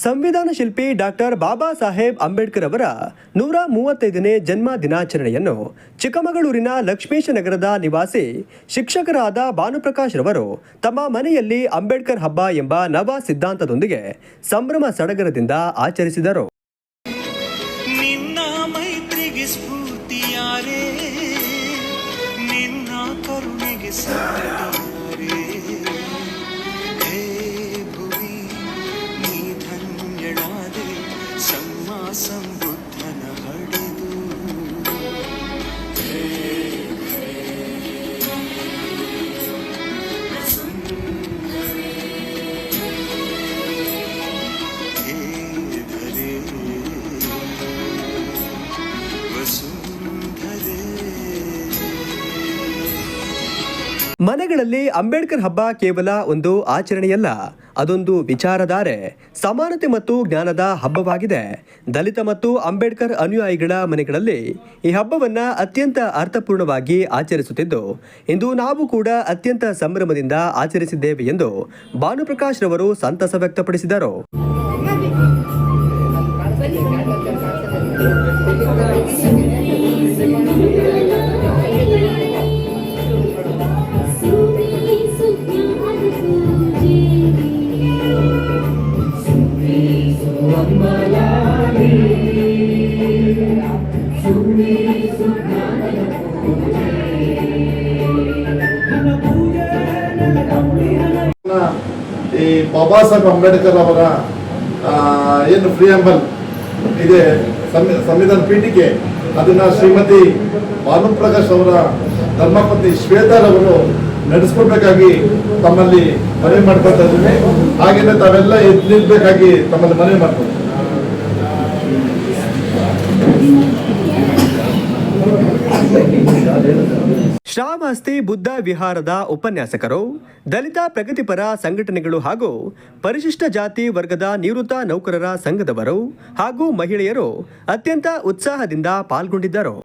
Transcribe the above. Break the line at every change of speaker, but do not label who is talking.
ಸಂವಿಧಾನ ಶಿಲ್ಪಿ ಡಾಕ್ಟರ್ ಬಾಬಾ ಸಾಹೇಬ್ ಅಂಬೇಡ್ಕರ್ ಅವರ 135ನೇ ಜನ್ಮ ದಿನಾಚರಣೆಯನ್ನು ಚಿಕ್ಕಮಗಳೂರಿನ ಲಕ್ಷ್ಮೀಶ ನಗರದ ನಿವಾಸಿ ಶಿಕ್ಷಕರಾದ ಭಾನುಪ್ರಕಾಶ್ ರವರು ತಮ್ಮ ಮನೆಯಲ್ಲಿ ಅಂಬೇಡ್ಕರ್ ಹಬ್ಬ ಎಂಬ ನವ ಸಿದ್ಧಾಂತದೊಂದಿಗೆ ಸಂಭ್ರಮ ಸಡಗರದಿಂದ ಆಚರಿಸಿದರು.
ನಿನ್ನ ಮೈತ್ರಿಗೆ ಸ್ಫೂರ್ತಿಯಾರೆ, ನಿನ್ನ ಕರುಣೆಗೆ ಸಾಟಿಯಾರೆ, ಹೇ ಭುವಿ ನೀ ಧನ್ಯಳಾದೆ ಸಮ್ಮ ಸಂಬುದ್ಧನ ಹಡೆದು.
ಮನೆಗಳಲ್ಲಿ ಅಂಬೇಡ್ಕರ್ ಹಬ್ಬ ಕೇವಲ ಒಂದು ಆಚರಣೆಯಲ್ಲ, ಅದೊಂದು ವಿಚಾರಧಾರೆ, ಸಮಾನತೆ ಮತ್ತು ಜ್ಞಾನದ ಹಬ್ಬವಾಗಿದೆ. ದಲಿತ ಮತ್ತು ಅಂಬೇಡ್ಕರ್ ಅನುಯಾಯಿಗಳ ಮನೆಗಳಲ್ಲಿ ಈ ಹಬ್ಬವನ್ನ ಅತ್ಯಂತ ಅರ್ಥಪೂರ್ಣವಾಗಿ ಆಚರಿಸುತ್ತಿದ್ದು, ಇಂದು ನಾವು ಕೂಡ ಅತ್ಯಂತ ಸಂಭ್ರಮದಿಂದ ಆಚರಿಸಿದ್ದೇವೆ ಎಂದು ಭಾನುಪ್ರಕಾಶ್ ರವರು ಸಂತಸ ವ್ಯಕ್ತಪಡಿಸಿದರು.
ಈ ಬಾಬಾ ಸಾಹೇಬ್ ಅಂಬೇಡ್ಕರ್ ಅವರ ಏನು ಪ್ರಿಯಾಂಬಲ್ ಇದೆ ಸಂವಿಧಾನ ಪೀಠಿಕೆ, ಅದನ್ನ ಶ್ರೀಮತಿ ಭಾನುಪ್ರಕಾಶ್ ಅವರ ಧರ್ಮಪತ್ನಿ ಶ್ವೇತಾರವರು ನಡೆಸ್ಕೊಡ್ಬೇಕಾಗಿ ತಮ್ಮಲ್ಲಿ ಮನವಿ ಮಾಡ್ಕೊಳ್ತಾ ಇದ್ದೀವಿ. ಹಾಗೇನೆ ತಾವೆಲ್ಲ ಎದ್ದು ನಿಲ್ಬೇಕಾಗಿ ತಮ್ಮಲ್ಲಿ ಮನವಿ ಮಾಡ್ಕೊಳ್ತೀವಿ.
ಶ್ರಾವಸ್ತಿ ಬುದ್ಧ ವಿಹಾರದ ಉಪನ್ಯಾಸಕರು, ದಲಿತ ಪ್ರಗತಿಪರ ಸಂಘಟನೆಗಳು ಹಾಗೂ ಪರಿಶಿಷ್ಟ ಜಾತಿ ವರ್ಗದ ನಿವೃತ್ತ ನೌಕರರ ಸಂಘದವರು ಹಾಗೂ ಮಹಿಳೆಯರು ಅತ್ಯಂತ ಉತ್ಸಾಹದಿಂದ ಪಾಲ್ಗೊಂಡಿದ್ದರು.